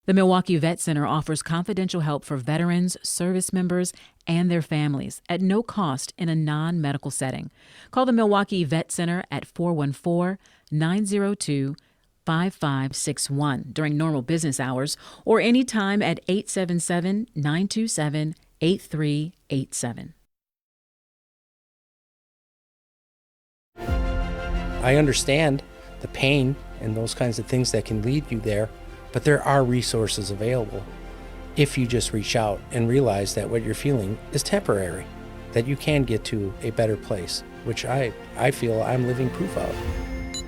The Milwaukee Vet Center offers confidential help for veterans, service members, and their families at no cost in a non-medical setting. Call the Milwaukee Vet Center at 414-902-5561 during normal business hours or anytime at 877-927-8387. I understand the pain and those kinds of things that can lead you there, but there are resources available if you just reach out and realize that what you're feeling is temporary, that you can get to a better place, which I feel I'm living proof of.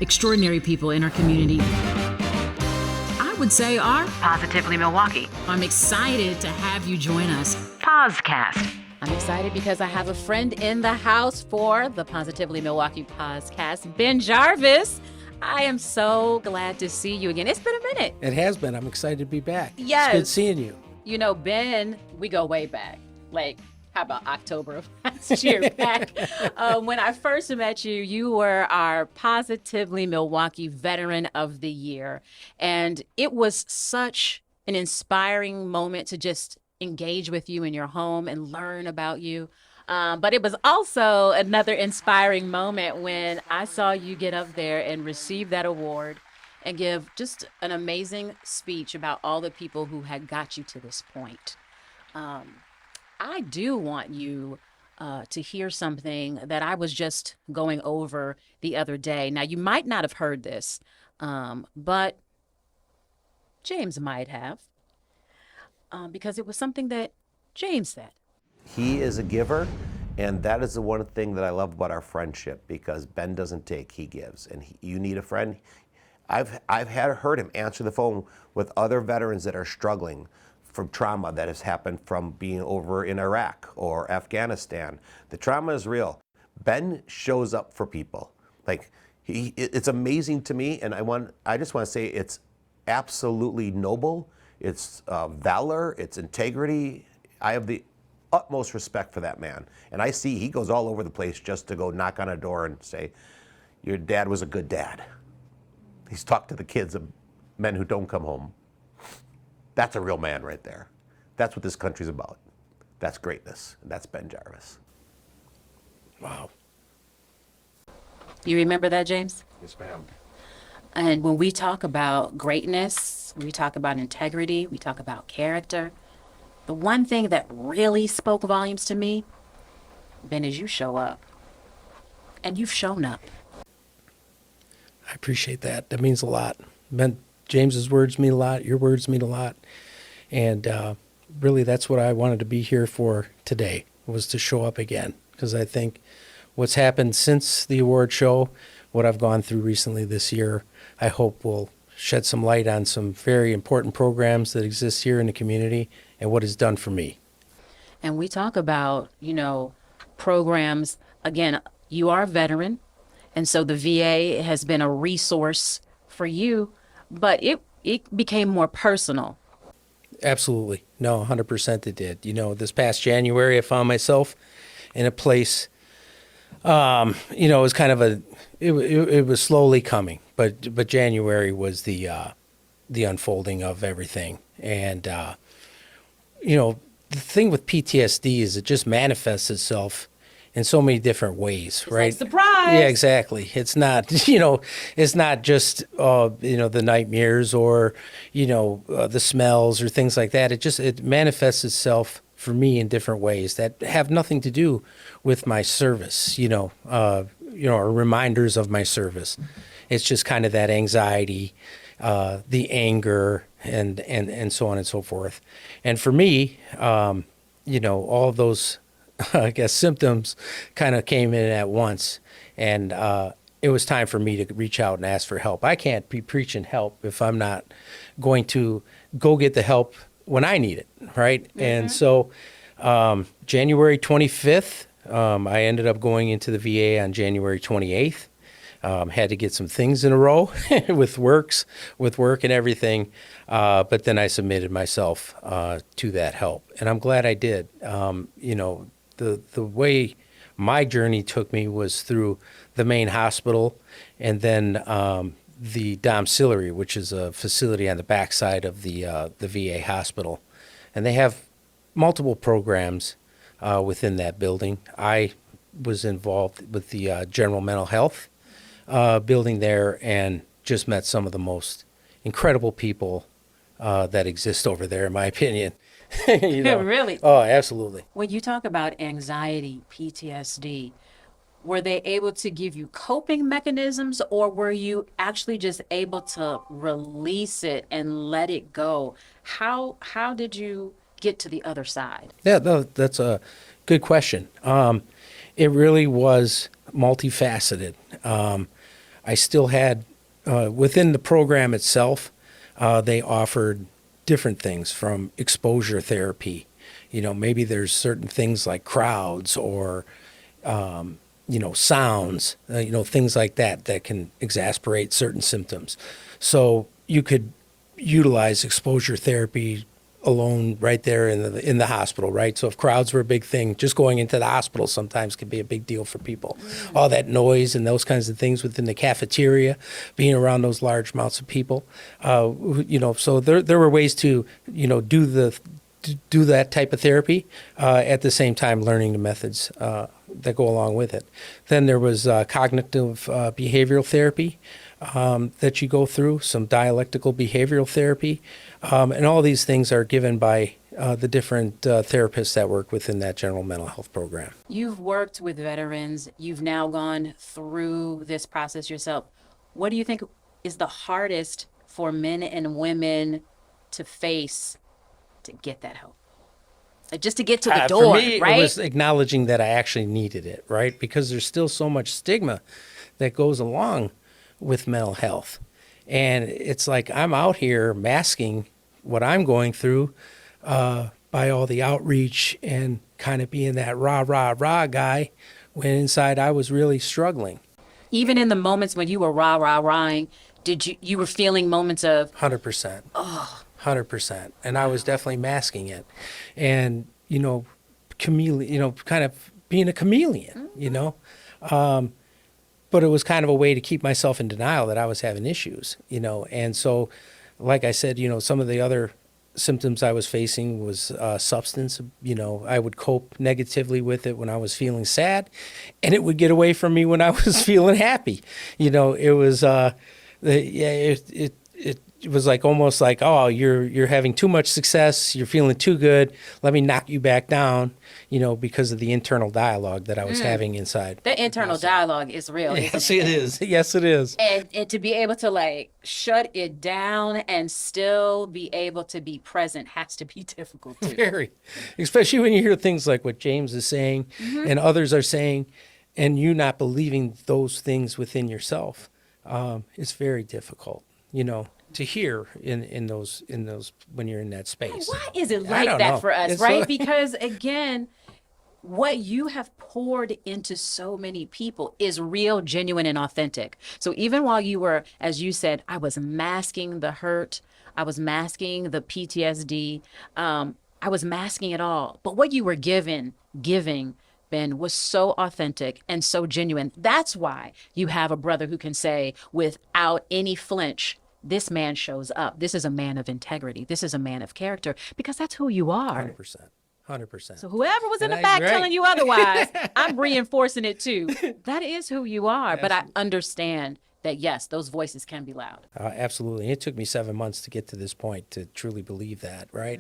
Extraordinary people in our community, I would say, are Positively Milwaukee. I'm excited to have you join us. PozCast. I'm excited because I have a friend in the house for the Positively Milwaukee PozCast, Ben Jarvis. I am so glad to see you again. It's been a minute. It has been. I'm excited to be back. Yes. It's good seeing you. You know, Ben, we go way back. Like, how about October of last year back? When I first met you, you were our Positively Milwaukee Veteran of the Year. And it was such an inspiring moment to just engage with you in your home and learn about you. But it was also another inspiring moment when I saw you get up there and receive that award and give just an amazing speech about all the people who had got you to this point. I do want you to hear something that I was just going over the other day. Now, you might not have heard this, but James might have, because it was something that James said. He is a giver, and that is the one thing that I love about our friendship, because Ben doesn't take, he gives. And you need a friend. I've heard him answer the phone with other veterans that are struggling from trauma that has happened from being over in Iraq or Afghanistan. The trauma is real. Ben shows up for people. Like, it's amazing to me, and I just want to say it's absolutely noble. It's valor, it's integrity. I have the utmost respect for that man. And I see he goes all over the place just to go knock on a door and say, your dad was a good dad. He's talked to the kids of men who don't come home. That's a real man right there. That's what this country's about. That's greatness. And that's Ben Jarvis. Wow. You remember that, James? Yes, ma'am. And when we talk about greatness, we talk about integrity, we talk about character, the one thing that really spoke volumes to me, Ben, is you show up. And you've shown up. I appreciate that. That means a lot. James's words mean a lot. Your words mean a lot. And really, that's what I wanted to be here for today, was to show up again. Because I think what's happened since the award show, what I've gone through recently this year, I hope will shed some light on some very important programs that exist here in the community and what it's done for me. And we talk about, programs. Again, you are a veteran, and so the VA has been a resource for you, but it became more personal. Absolutely. No, 100% it did. This past January, I found myself in a place, it was kind of it was slowly coming, but January was the unfolding of everything. And, the thing with PTSD is it just manifests itself in so many different ways, right? Like, surprise! Yeah, exactly. It's not, it's not just, the nightmares or, the smells or things like that. It manifests itself for me in different ways that have nothing to do with my service, or reminders of my service. It's just kind of that anxiety, the anger, and so on and so forth. And for me, all of those, I guess, symptoms kind of came in at once. And it was time for me to reach out and ask for help. I can't be preaching help if I'm not going to go get the help when I need it, right? Mm-hmm. And so January 25th, I ended up going into the VA on January 28th. Had to get some things in a row with work and everything. But then I submitted myself to that help. And I'm glad I did. The way my journey took me was through the main hospital and then the domiciliary, which is a facility on the backside of the VA hospital, and they have multiple programs within that building. I was involved with the general mental health building there, and just met some of the most incredible people that exist over there, in my opinion. You know? Really? Oh, absolutely. When you talk about anxiety, PTSD, were they able to give you coping mechanisms, or were you actually just able to release it and let it go? How did you get to the other side? Yeah, no, that's a good question. It really was multifaceted. I still had, within the program itself, they offered different things from exposure therapy. You know, maybe there's certain things like crowds or, sounds, things like that that can exasperate certain symptoms. So you could utilize exposure therapy alone right there in the hospital, right? So if crowds were a big thing, just going into the hospital sometimes can be a big deal for people. All that noise and those kinds of things within the cafeteria, being around those large amounts of people, so there were ways to, do that type of therapy at the same time learning the methods that go along with it. Then there was cognitive behavioral therapy that you go through, some dialectical behavioral therapy, and all these things are given by the different therapists that work within that general mental health program. You've worked with veterans. You've now gone through this process yourself. What do you think is the hardest for men and women to face to get that help? Like just to get to the door, for me, right? it was acknowledging that I actually needed it, right? Because there's still so much stigma that goes along with mental health. And it's like I'm out here masking what I'm going through by all the outreach and kind of being that rah, rah, rah guy when inside I was really struggling. Even in the moments when you were rah, rah, rahing, you were feeling moments of 100%. 100%. And I was definitely masking it. And, chameleon, kind of being a chameleon, but it was kind of a way to keep myself in denial that I was having issues, And so, like I said, some of the other symptoms I was facing was substance. I would cope negatively with it when I was feeling sad, and it would get away from me when I was feeling happy. It was, it was like almost like, oh, you're having too much success, you're feeling too good, let me knock you back down, because of the internal dialogue that I was having inside. The internal dialogue is real. Yes, it is. Yes, it is. And to be able to shut it down and still be able to be present has to be difficult too. Very, especially when you hear things like what James is saying and others are saying, and you not believing those things within yourself. It's very difficult, to hear in those when you're in that space. Why is it like that for us, right? Because again, what you have poured into so many people is real, genuine, and authentic. So even while you were, as you said, I was masking the hurt, I was masking the PTSD, I was masking it all. But what you were giving, Ben, was so authentic and so genuine. That's why you have a brother who can say without any flinch, this man shows up. This is a man of integrity. This is a man of character, because that's who you are. 100%. So whoever was in the back telling you otherwise, I'm reinforcing it too. That is who you are. Absolutely. But I understand that, yes, those voices can be loud. Absolutely. It took me 7 months to get to this point to truly believe that, right?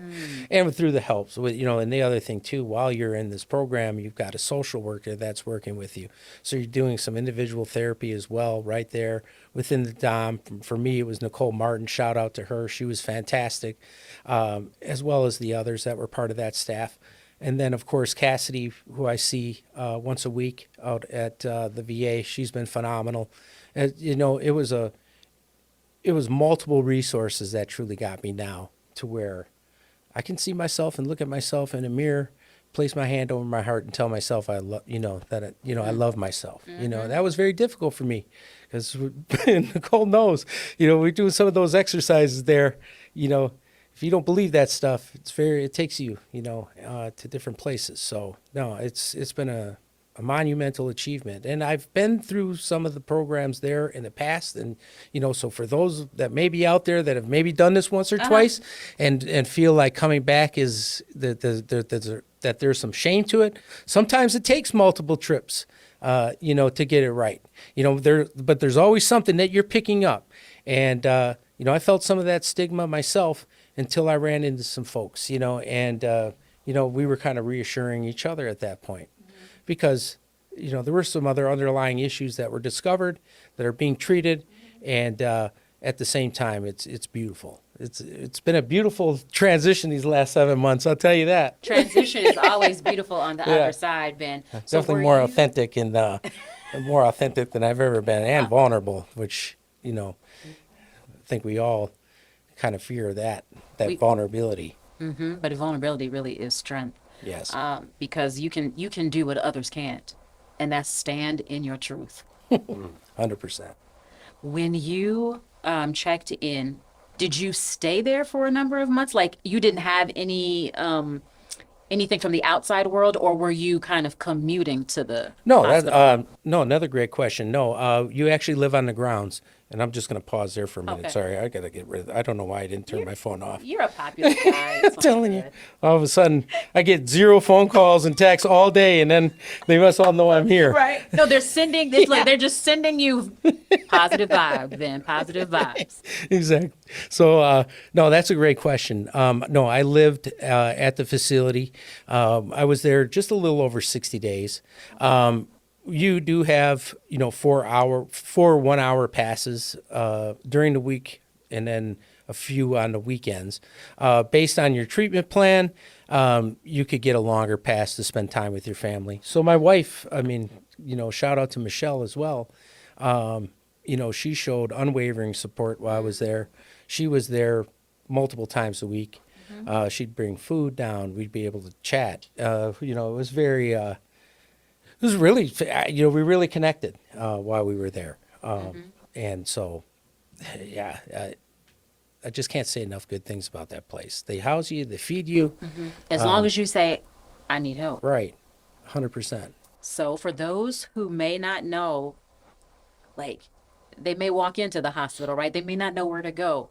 And through the help. So, and the other thing too, while you're in this program, you've got a social worker that's working with you. So you're doing some individual therapy as well right there within the DOM. For me, it was Nicole Martin. Shout out to her. She was fantastic, as well as the others that were part of that staff. And then, of course, Cassidy, who I see once a week out at the VA. She's been phenomenal. It was multiple resources that truly got me now to where I can see myself and look at myself in a mirror, place my hand over my heart and tell myself I love, I love myself. That was very difficult for me because Nicole knows, we're doing some of those exercises there, if you don't believe that stuff, it takes you, to different places. So no, it's been a a monumental achievement. And I've been through some of the programs there in the past. And, so for those that may be out there that have maybe done this once or twice and feel like coming back is that there's some shame to it, sometimes it takes multiple trips, to get it right. But there's always something that you're picking up. And, I felt some of that stigma myself until I ran into some folks, and, we were kind of reassuring each other at that point. Because, there were some other underlying issues that were discovered that are being treated, and at the same time, it's beautiful. It's been a beautiful transition these last 7 months. I'll tell you that. Transition is always beautiful on the other side, Ben. Definitely more authentic and more authentic than I've ever been, and vulnerable, which I think we all kind of fear that vulnerability. But vulnerability really is strength. Yes. Because you can do what others can't, and that's stand in your truth. 100%. When you checked in, did you stay there for a number of months? Like you didn't have anything from the outside world, or were you kind of commuting to the hospital? No, another great question. No, you actually live on the grounds. And I'm just going to pause there for a minute. Okay. Sorry, I got to get rid of it. I don't know why I didn't turn my phone off. You're a popular guy. I'm telling you. All of a sudden, I get 0 phone calls and texts all day, and then they must all know I'm here. Right. No, they're sending, it's like they're just sending you positive vibes, Ben, positive vibes. Exactly. So, no, that's a great question. No, I lived at the facility. I was there just a little over 60 days. You do have, 4 1-hour passes during the week, and then a few on the weekends. Based on your treatment plan, you could get a longer pass to spend time with your family. So my wife, shout out to Michelle as well. She showed unwavering support while I was there. She was there multiple times a week. She'd bring food down. We'd be able to chat. It was very... It was really, we really connected while we were there. And so, I just can't say enough good things about that place. They house you, they feed you. As long as you say, I need help. Right, 100%. So for those who may not know, like, they may walk into the hospital, right? They may not know where to go.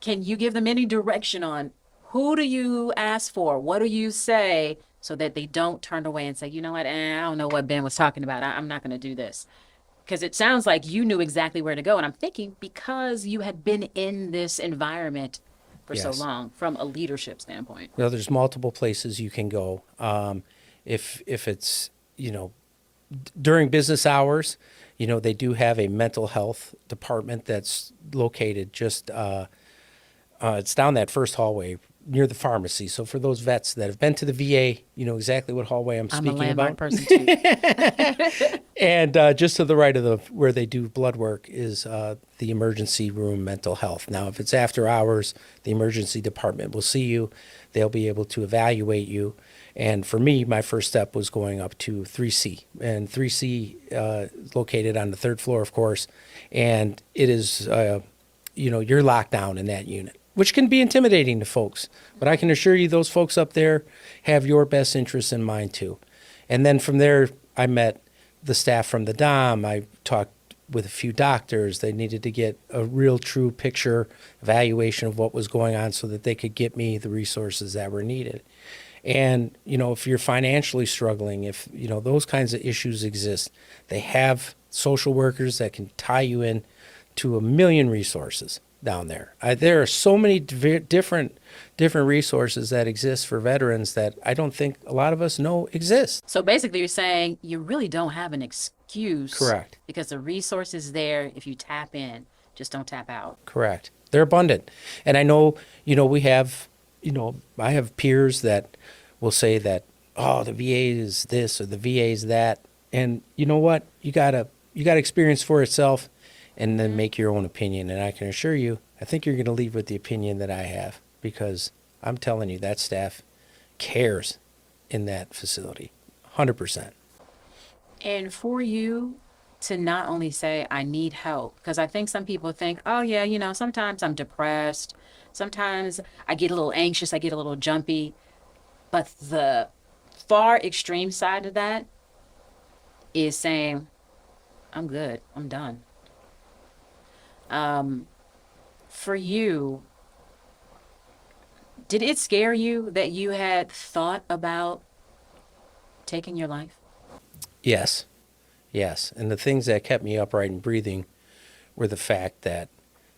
Can you give them any direction on who do you ask for? What do you say? So that they don't turn away and say, you know what, I don't know what Ben was talking about. I'm not going to do this. Because it sounds like you knew exactly where to go. And I'm thinking because you had been in this environment for so long from a leadership standpoint. Well, there's multiple places you can go. If it's, during business hours, they do have a mental health department that's located just, it's down that first hallway near the pharmacy. So for those vets that have been to the VA, you know exactly what hallway I'm speaking about. I'm a landmark person too. And just to the right of where they do blood work is the emergency room mental health. Now, if it's after hours, the emergency department will see you. They'll be able to evaluate you. And for me, my first step was going up to 3C. And 3C located on the third floor, of course. And it is, you're locked down in that unit, which can be intimidating to folks. But I can assure you those folks up there have your best interests in mind too. And then from there, I met the staff from the DOM. I talked with a few doctors. They needed to get a real true picture evaluation of what was going on so that they could get me the resources that were needed. And, if you're financially struggling, if, those kinds of issues exist, they have social workers that can tie you in to a million resources down there. There are so many different resources that exist for veterans that I don't think a lot of us know exist. So basically you're saying you really don't have an excuse. Correct. Because the resource is there if you tap in, just don't tap out. Correct. They're abundant. And I know, we have, I have peers that will say that, oh, the VA is this or the VA is that. And you know what? You gotta experience for itself and then make your own opinion. And I can assure you, I think you're going to leave with the opinion that I have, because I'm telling you, that staff cares in that facility, 100%. And for you to not only say, I need help, because I think some people think, oh yeah, sometimes I'm depressed. Sometimes I get a little anxious. I get a little jumpy. But the far extreme side of that is saying, I'm good, I'm done. For you, did it scare you that you had thought about taking your life? Yes, yes. And the things that kept me upright and breathing were the fact that,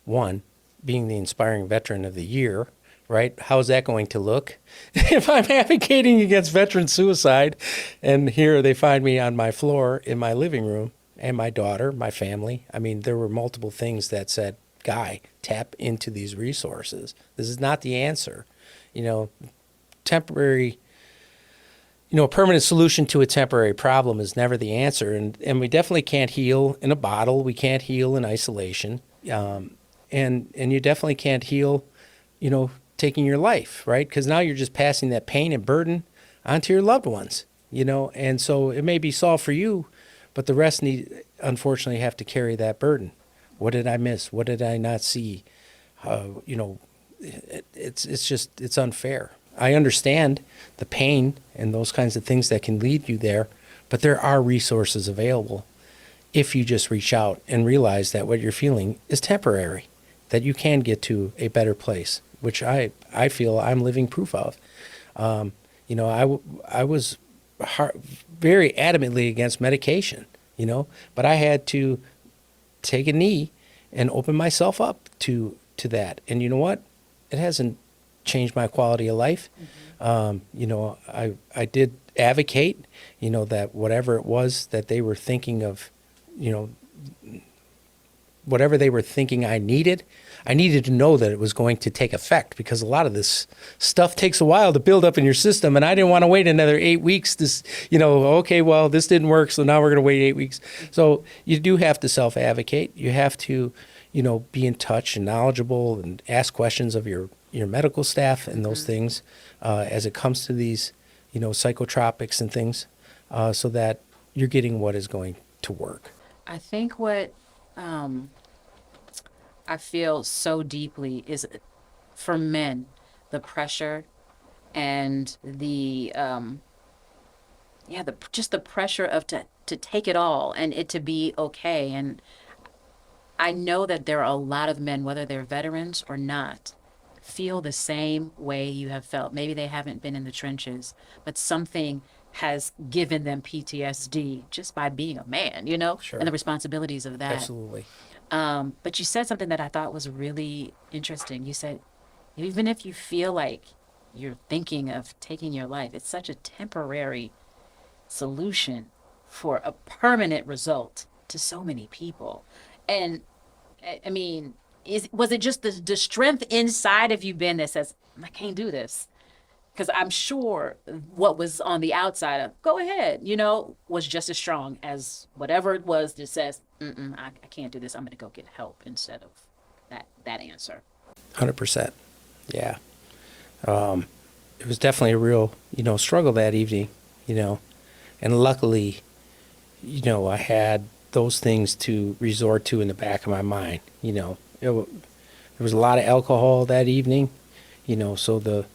one, being the inspiring veteran of the year, right? How's that going to look? If I'm advocating against veteran suicide, and here they find me on my floor in my living room, and my daughter, my family. I mean, there were multiple things that said, Guy, tap into these resources. This is not the answer. You know, temporary, a permanent solution to a temporary problem is never the answer. And we definitely can't heal in a bottle. We can't heal in isolation. And you definitely can't heal, taking your life, right? Because now you're just passing that pain and burden onto your loved ones, and so it may be solved for you, but the rest unfortunately, have to carry that burden. What did I miss? What did I not see? It's unfair. I understand the pain and those kinds of things that can lead you there, but there are resources available if you just reach out and realize that what you're feeling is temporary, that you can get to a better place, which I feel I'm living proof of. I was very adamantly against medication, but I had to take a knee and open myself up to that. And you know what? It hasn't changed my quality of life. I did advocate, that whatever it was that they were thinking of, whatever they were thinking I needed to know that it was going to take effect, because a lot of this stuff takes a while to build up in your system. And I didn't want to wait another 8 weeks okay, well, this didn't work, so now we're going to wait 8 weeks. So you do have to self-advocate. You have to, be in touch and knowledgeable and ask questions of your medical staff and those things as it comes to these, psychotropics and things, so that you're getting what is going to work. I think what I feel so deeply is, for men, the pressure and just the pressure of to take it all and it to be okay. And I know that there are a lot of men, whether they're veterans or not, feel the same way you have felt. Maybe they haven't been in the trenches, but something has given them PTSD just by being a man, Sure. and the responsibilities of that. Absolutely. But you said something that I thought was really interesting. You said, even if you feel like you're thinking of taking your life, it's such a temporary solution for a permanent result to so many people. And I mean, was it just the strength inside of you, Ben, that says, I can't do this? Because I'm sure what was on the outside of, go ahead, was just as strong as whatever it was that says, I can't do this. I'm going to go get help, instead of that answer. 100%. Yeah. It was definitely a real, struggle that evening, and luckily, I had those things to resort to in the back of my mind. There was a lot of alcohol that evening, so the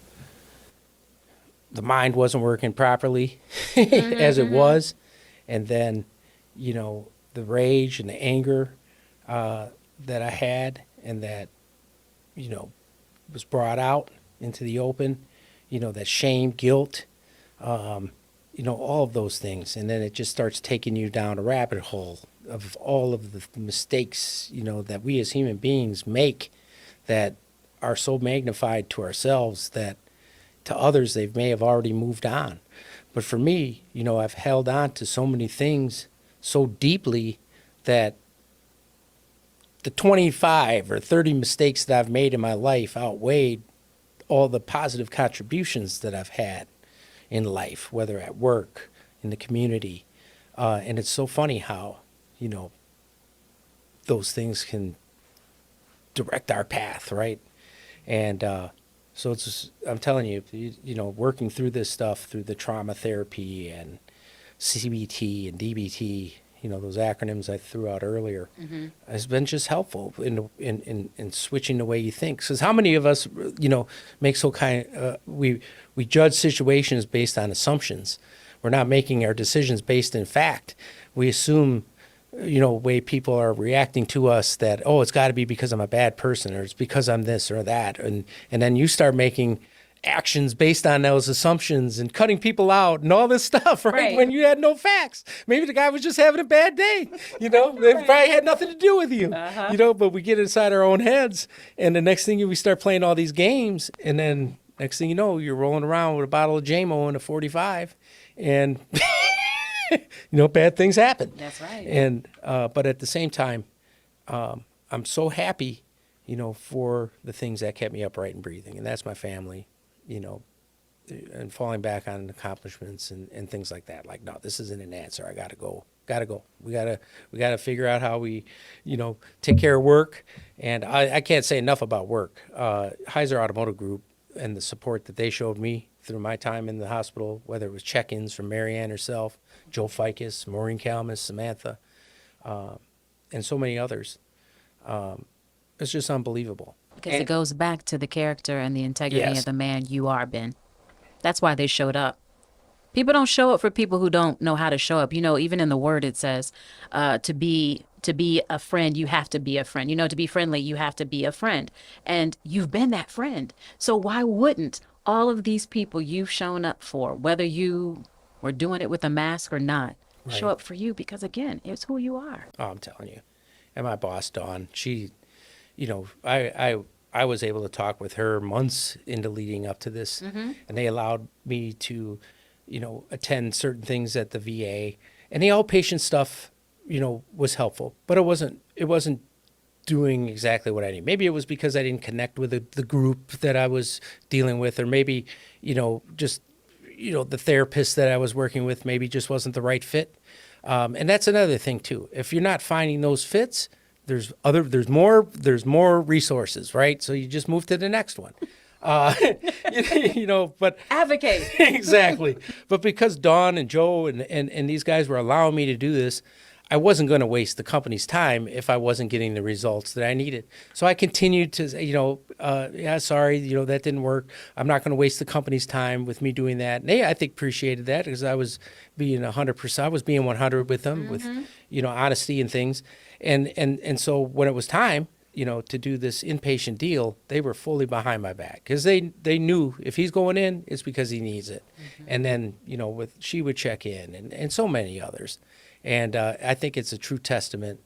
mind wasn't working properly as it was. And then, the rage and the anger that I had and that, was brought out into the open, that shame, guilt, all of those things. And then it just starts taking you down a rabbit hole of all of the mistakes, that we as human beings make, that are so magnified to ourselves that to others they may have already moved on. But for me, I've held on to so many things so deeply that the 25 or 30 mistakes that I've made in my life outweighed all the positive contributions that I've had in life, whether at work, in the community. And it's so funny how, those things can direct our path, right? And so it's just, I'm telling you, working through this stuff, through the trauma therapy and CBT and DBT, those acronyms I threw out earlier, has been just helpful in switching the way you think. Because how many of us, make we judge situations based on assumptions. We're not making our decisions based in fact. we assume, way people are reacting to us that, oh, it's got to be because I'm a bad person, or it's because I'm this or that. And then you start making actions based on those assumptions and cutting people out and all this stuff, right? When you had no facts. Maybe the guy was just having a bad day, It probably had nothing to do with you, but we get inside our own heads. And the next thing we start playing all these games. And then next thing you know, you're rolling around with a bottle of JMO and a 45 and, bad things happen. That's right. And, but at the same time, I'm so happy, for the things that kept me upright and breathing. And that's my family, and falling back on accomplishments and things like that. Like, no, this isn't an answer. I got to go. We gotta figure out how we, take care of work. And I can't say enough about work. Heiser Automotive Group and the support that they showed me through my time in the hospital, whether it was check-ins from Marianne herself, Joe Ficus, Maureen Kalmus, Samantha, and so many others. It's just unbelievable. Because it goes back to the character and the integrity of the man you are, Ben. That's why they showed up. People don't show up for people who don't know how to show up. Even in the word it says, to be a friend, you have to be a friend. To be friendly, you have to be a friend. And you've been that friend. So why wouldn't all of these people you've shown up for, whether you were doing it with a mask or not, show up for you? Because again, it's who you are. Oh, I'm telling you. And my boss, Dawn, she, I was able to talk with her months into leading up to this, and they allowed me to, attend certain things at the VA, and the outpatient stuff, was helpful, but it wasn't doing exactly what I need. Maybe it was because I didn't connect with the group that I was dealing with, or maybe, just, the therapist that I was working with maybe just wasn't the right fit. And that's another thing too. If you're not finding those fits, there's more resources, right? So you just move to the next one. But advocate. Exactly. But because Dawn and Joe and these guys were allowing me to do this, I wasn't going to waste the company's time if I wasn't getting the results that I needed. So I continued to say, sorry, that didn't work. I'm not going to waste the company's time with me doing that. And they, I think, appreciated that because I was being 100%. I was being 100 with them with, honesty and things. And so when it was time, to do this inpatient deal, they were fully behind my back because they knew if he's going in, it's because he needs it. And then, she would check in and so many others. And I think it's a true testament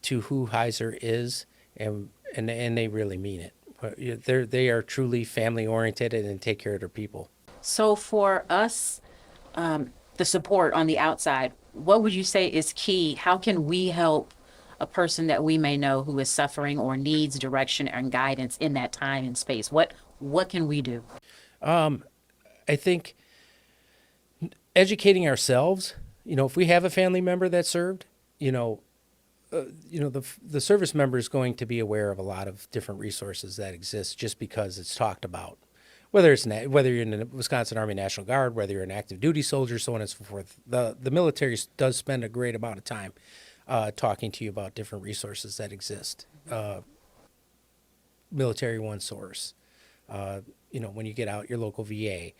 to who Heiser is, and they really mean it. They are truly family oriented and take care of their people. So for us, the support on the outside, what would you say is key? How can we help a person that we may know who is suffering or needs direction and guidance in that time and space? What can we do? I think educating ourselves. If we have a family member that served, the service member is going to be aware of a lot of different resources that exist just because it's talked about. Whether you're in the Wisconsin Army National Guard, whether you're an active duty soldier, so on and so forth. The military does spend a great amount of time talking to you about different resources that exist. Military One Source, when you get out, your local VA,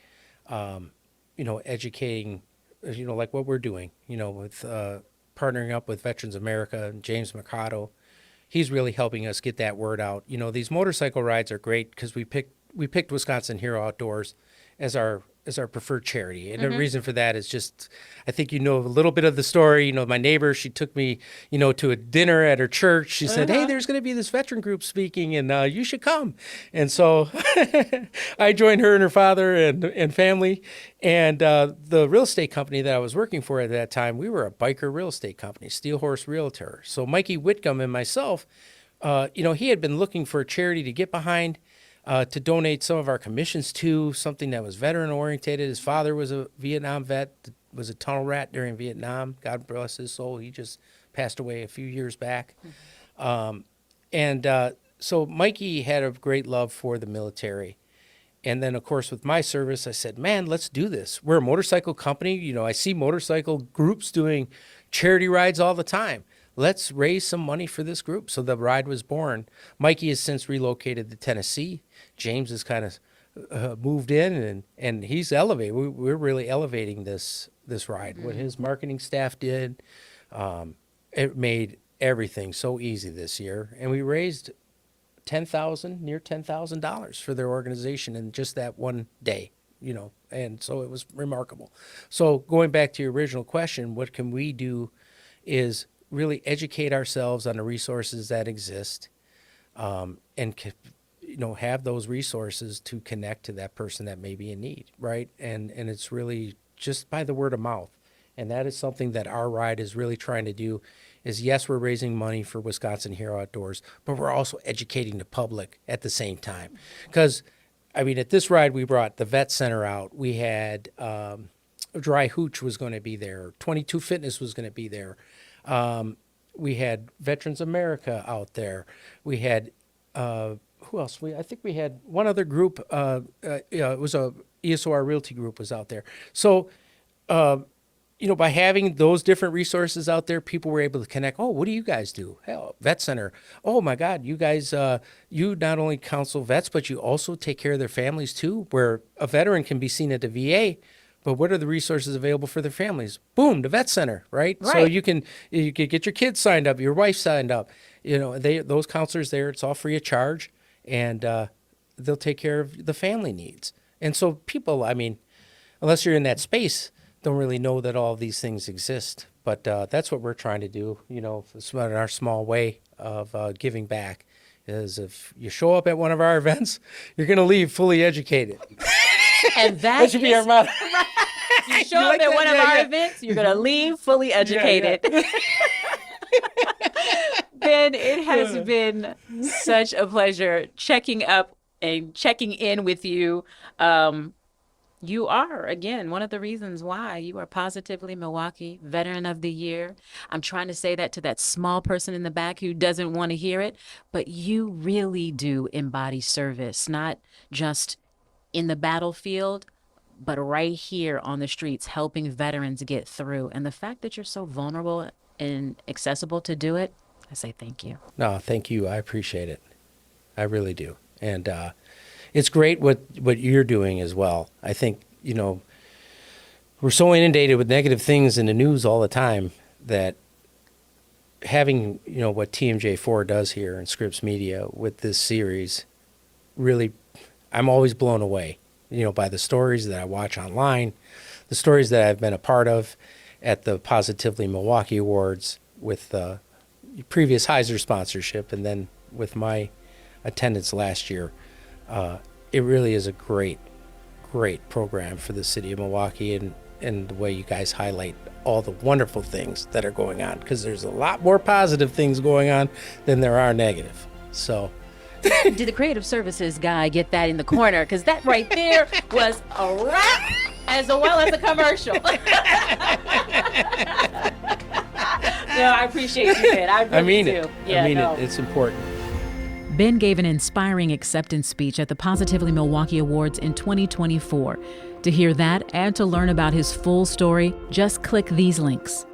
educating, like what we're doing, with partnering up with Veterans America, James Mercado. He's really helping us get that word out. These motorcycle rides are great because we picked Wisconsin Hero Outdoors as our preferred charity. And the reason for that is just, I think a little bit of the story. My neighbor, she took me, to a dinner at her church. She said, hey, there's going to be this veteran group speaking and you should come. And so I joined her and her father and family. And the real estate company that I was working for at that time, we were a biker real estate company, Steel Horse Realtor. So Mikey Whitcomb and myself, he had been looking for a charity to get behind, to donate some of our commissions to, something that was veteran orientated. His father was a Vietnam vet, was a tunnel rat during Vietnam. God bless his soul. He just passed away a few years back. So Mikey had a great love for the military. And then, of course, with my service, I said, man, let's do this. We're a motorcycle company. I see motorcycle groups doing charity rides all the time. Let's raise some money for this group. So the ride was born. Mikey has since relocated to Tennessee. James has kind of moved in, and he's elevated. We're really elevating this ride. What his marketing staff did, It made everything so easy this year, and we raised near $10,000 for their organization in just that one day, and so it was remarkable. So going back to your original question, what can we do is really educate ourselves on the resources that exist, and have those resources to connect to that person that may be in need, right? And it's really just by the word of mouth. And that is something that our ride is really trying to do is, yes, we're raising money for Wisconsin Hero Outdoors, but we're also educating the public at the same time. Because, at this ride, we brought the vet center out. We had Dry Hooch was going to be there. 22 Fitness was going to be there. We had Veterans America out there. We had, who else? I think we had one other group. It was a ESOR Realty group was out there. So, by having those different resources out there, people were able to connect. Oh, what do you guys do? Hell, vet center. Oh my God, you guys, you not only counsel vets, but you also take care of their families too, where a veteran can be seen at the VA, but what are the resources available for their families? Boom, the vet center, right? So you can get your kids signed up, your wife signed up. Those counselors there, it's all free of charge, and they'll take care of the family needs. And so people, unless you're in that space, don't really know that all of these things exist. But that's what we're trying to do, in our small way of giving back, is if you show up at one of our events, you're going to leave fully educated. And that should be our motto. You show up at one of our events, you're going to leave fully educated. Yeah. Ben, it has been such a pleasure checking up and checking in with you. You are, again, one of the reasons why you are Positively Milwaukee Veteran of the Year. I'm trying to say that to that small person in the back who doesn't want to hear it, but you really do embody service, not just in the battlefield, but right here on the streets, helping veterans get through. And the fact that you're so vulnerable and accessible to do it, I say thank you. No, thank you. I appreciate it. I really do. And it's great what you're doing as well. I think, we're so inundated with negative things in the news all the time that having, what TMJ4 does here in Scripps Media with this series, really, I'm always blown away, by the stories that I watch online, the stories that I've been a part of at the Positively Milwaukee Awards with the previous Heiser sponsorship, and then with my attendance last year. It really is a great program for the city of Milwaukee, and the way you guys highlight all the wonderful things that are going on, because there's a lot more positive things going on than there are negative. So did the creative services guy get that in the corner? Because that right there was a wrap as well as a commercial. No, I appreciate you, Ben. I mean it. It's important. Ben gave an inspiring acceptance speech at the Positively Milwaukee Awards in 2024. To hear that and to learn about his full story, just click these links.